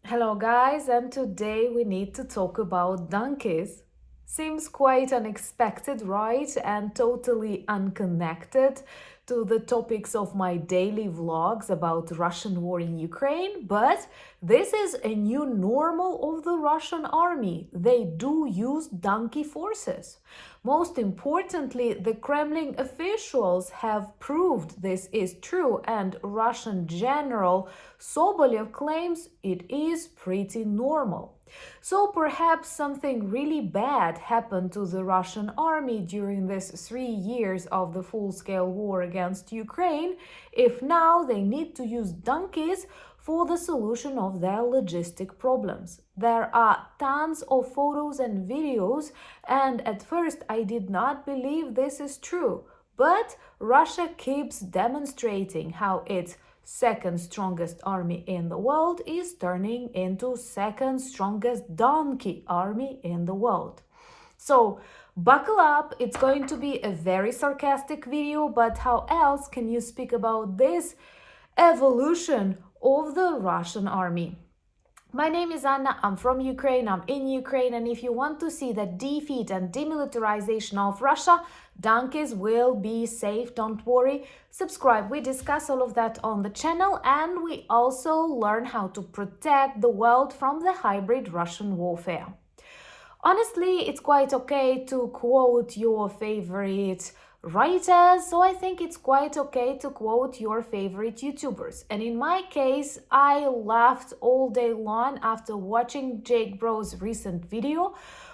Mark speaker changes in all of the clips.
Speaker 1: Hello guys, and today we need to talk about donkeys. Seems quite unexpected, right? And totally unconnected to the topics of my daily vlogs about Russian war in Ukraine, but this is a new normal of the Russian army. They do use donkey forces. Most importantly, the Kremlin officials have proved this is true, and Russian General Sobolev claims it is pretty normal. So perhaps something really bad happened to the Russian army during these 3 years of the full-scale war against Ukraine, if now they need to use donkeys for the solution of their logistic problems. There are tons of photos and videos, and at first I did not believe this is true. But Russia keeps demonstrating how its second strongest army in the world is turning into second strongest donkey army in the world. So buckle up, it's going to be a very sarcastic video, but how else can you speak about this evolution of the Russian army? My name is Anna, I'm from Ukraine, I'm in Ukraine, and if you want to see the defeat and demilitarization of Russia, donkeys will be safe, don't worry. Subscribe, we discuss all of that on the channel, and we also learn how to protect the world from the hybrid Russian warfare. Honestly, it's quite okay to quote your favorite writers, so I think it's quite okay to quote your favorite YouTubers. And in my case, I laughed all day long after watching Jake Bro's recent video,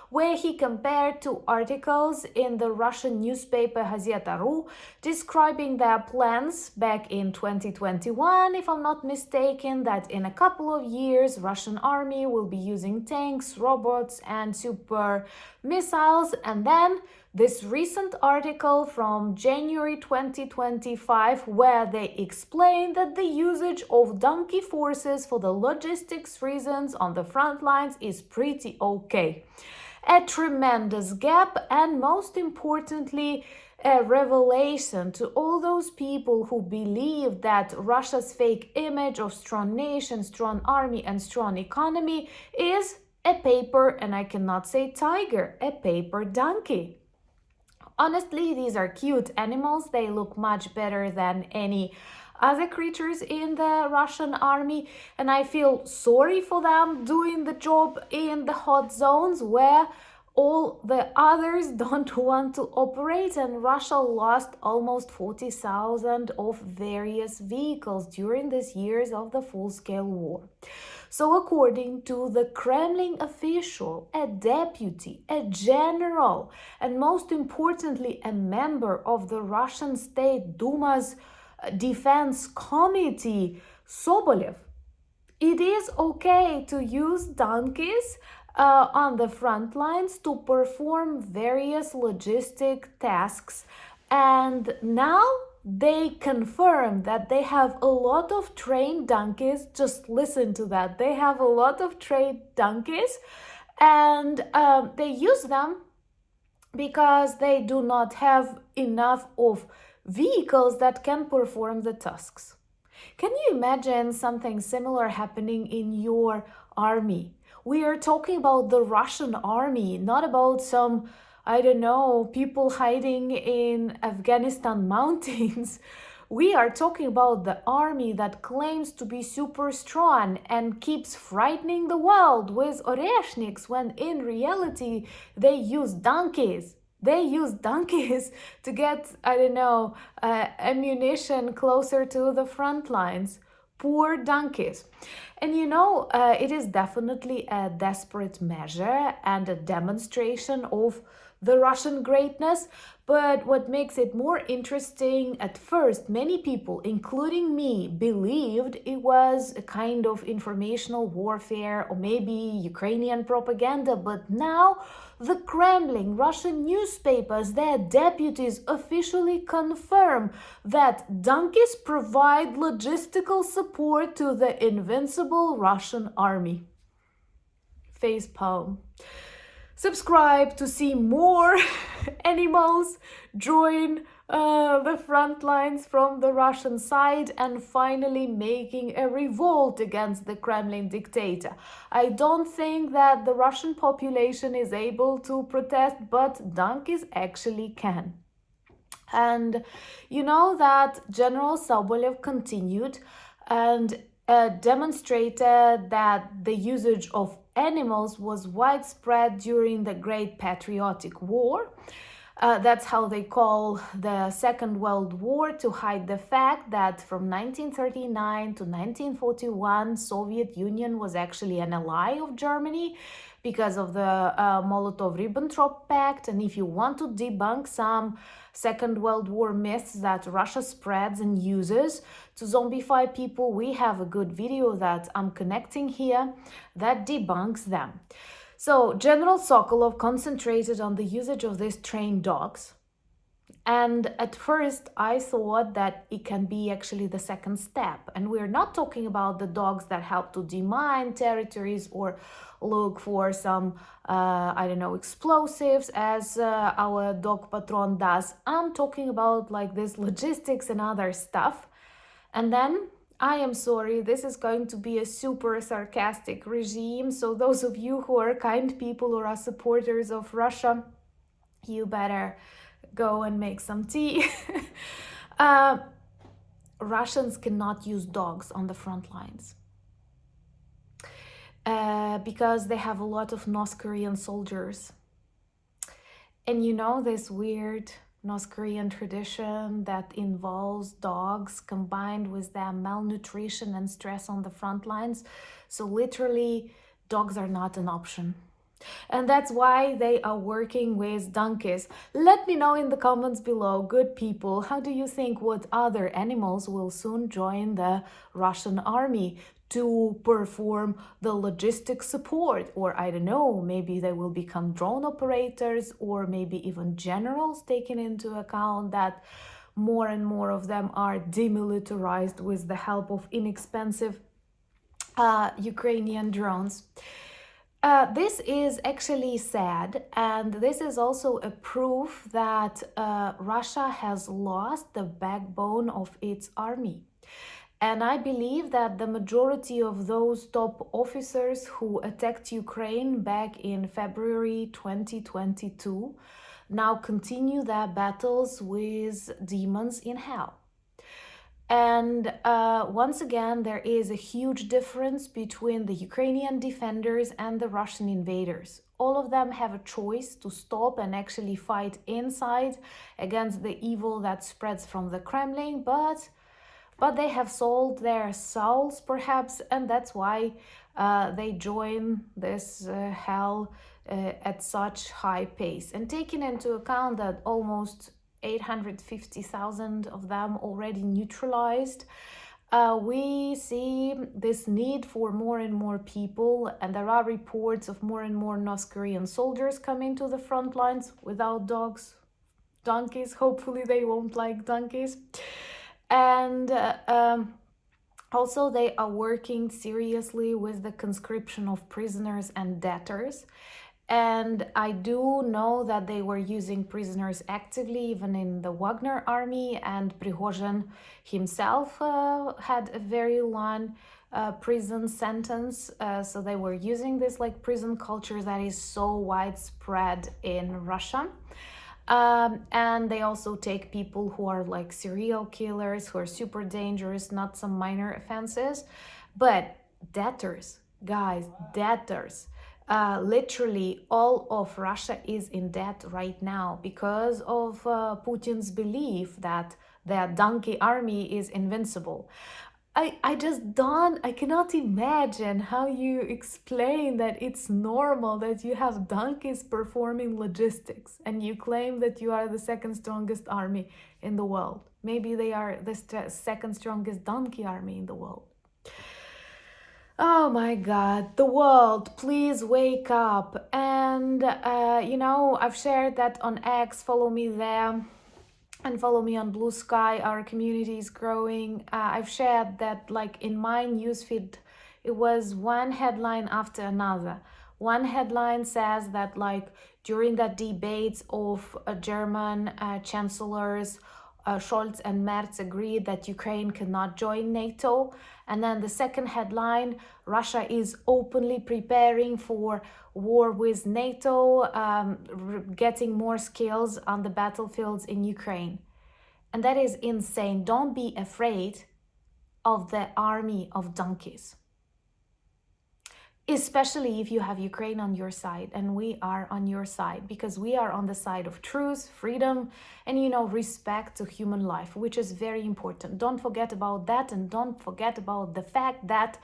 Speaker 1: where he compared two articles in the Russian newspaper Gazeta.ru describing their plans back in 2021, if I'm not mistaken, that in a couple of years Russian army will be using tanks, robots and super missiles, and then this recent article from January 2025 where they explain that the usage of donkey forces for the logistics reasons on the front lines is pretty okay. A tremendous gap, and most importantly, a revelation to all those people who believe that Russia's fake image of strong nation, strong army and strong economy is a paper, and I cannot say tiger, a paper donkey. Honestly, these are cute animals. They look much better than any other creatures in the Russian army, and I feel sorry for them doing the job in the hot zones where all the others don't want to operate, and Russia lost almost 40,000 of various vehicles during these years of the full-scale war. So according to the Kremlin official, a deputy, a general, and most importantly, a member of the Russian State Duma's Defense Committee, Sobolev, it is okay to use donkeys on the front lines to perform various logistic tasks, and now they confirm that they have a lot of trained donkeys. Just listen to that. They have a lot of trained donkeys, and they use them because they do not have enough of vehicles that can perform the tasks. Can you imagine something similar happening in your army? We are talking about the Russian army, not about some, I don't know, people hiding in Afghanistan mountains. We are talking about the army that claims to be super strong and keeps frightening the world with oreshniks when in reality they use donkeys. They use donkeys to get, I don't know, ammunition closer to the front lines. Poor donkeys. And you know, it is definitely a desperate measure and a demonstration of the Russian greatness. But what makes it more interesting, at first, many people, including me, believed it was a kind of informational warfare or maybe Ukrainian propaganda. But now, the Kremlin, Russian newspapers, their deputies officially confirm that donkeys provide logistical support to the invincible Russian army. Facepalm. Subscribe to see more animals join the front lines from the Russian side and finally making a revolt against the Kremlin dictator. I don't think that the Russian population is able to protest, but donkeys actually can. And you know that General Sobolev continued and demonstrated that the usage of animals was widespread during the Great Patriotic War. That's how they call the Second World War, to hide the fact that from 1939 to 1941, Soviet Union was actually an ally of Germany because of the Molotov-Ribbentrop Pact. And if you want to debunk some Second World War myths that Russia spreads and uses to zombify people, we have a good video that I'm connecting here that debunks them. So General Sokolov concentrated on the usage of these trained dogs. And at first, I thought that it can be actually the second step. And we're not talking about the dogs that help to demine territories or look for some, explosives, as our dog patron does. I'm talking about like this logistics and other stuff. And then, I am sorry, this is going to be a super sarcastic regime. So those of you who are kind people or are supporters of Russia, you better go and make some tea. Russians cannot use dogs on the front lines because they have a lot of North Korean soldiers. And you know this weird North Korean tradition that involves dogs combined with their malnutrition and stress on the front lines. So literally, dogs are not an option. And that's why they are working with donkeys. Let me know in the comments below, good people, how do you think what other animals will soon join the Russian army to perform the logistic support? Or I don't know, maybe they will become drone operators or maybe even generals, taking into account that more and more of them are demilitarized with the help of inexpensive Ukrainian drones. This is actually sad, and this is also a proof that Russia has lost the backbone of its army. And I believe that the majority of those top officers who attacked Ukraine back in February 2022 now continue their battles with demons in hell. And once again, there is a huge difference between the Ukrainian defenders and the Russian invaders. All of them have a choice to stop and actually fight inside against the evil that spreads from the Kremlin, but they have sold their souls perhaps, and that's why they join this hell at such high pace. And taking into account that almost 850,000 of them already neutralized, we see this need for more and more people, and there are reports of more and more North Korean soldiers coming to the front lines without dogs, donkeys. Hopefully they won't like donkeys. And also they are working seriously with the conscription of prisoners and debtors. And I do know that they were using prisoners actively, even in the Wagner army, and Prigozhin himself had a very long prison sentence. So they were using this like prison culture that is so widespread in Russia. And they also take people who are like serial killers, who are super dangerous, not some minor offenses. But debtors, guys, debtors. Literally all of Russia is in debt right now because of Putin's belief that their donkey army is invincible. I cannot imagine how you explain that it's normal that you have donkeys performing logistics and you claim that you are the second strongest army in the world. Maybe they are the second strongest donkey army in the world. Oh my God, the world, please wake up. And, I've shared that on X, follow me there, and follow me on Blue Sky. Our community is growing. I've shared that, like, in my newsfeed, it was one headline after another. One headline says that, like, during the debates of German chancellors Scholz and Merz agreed that Ukraine cannot join NATO. And then the second headline, Russia is openly preparing for war with NATO, getting more skills on the battlefields in Ukraine. And that is insane. Don't be afraid of the army of donkeys, especially if you have Ukraine on your side, and we are on your side, because we are on the side of truth, freedom, and respect to human life, which is very important. Don't forget about that, and don't forget about the fact that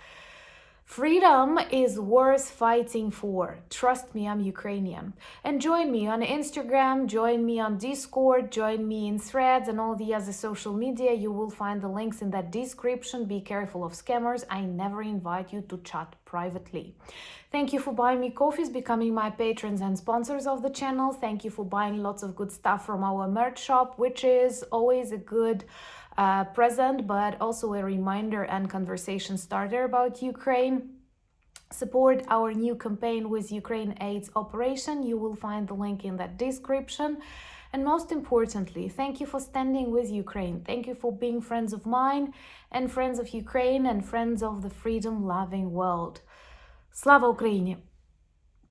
Speaker 1: freedom is worth fighting for. Trust me, I'm Ukrainian. And join me on Instagram, join me on Discord, join me in Threads and all the other social media. You will find the links in that description. Be careful of scammers. I never invite you to chat privately. Thank you for buying me coffees, becoming my patrons and sponsors of the channel. Thank you for buying lots of good stuff from our merch shop, which is always a good present, but also a reminder and conversation starter about Ukraine. Support our new campaign with Ukraine AIDS Operation. You will find the link in that description. And most importantly, thank you for standing with Ukraine. Thank you for being friends of mine and friends of Ukraine and friends of the freedom-loving world. Slava Ukraini!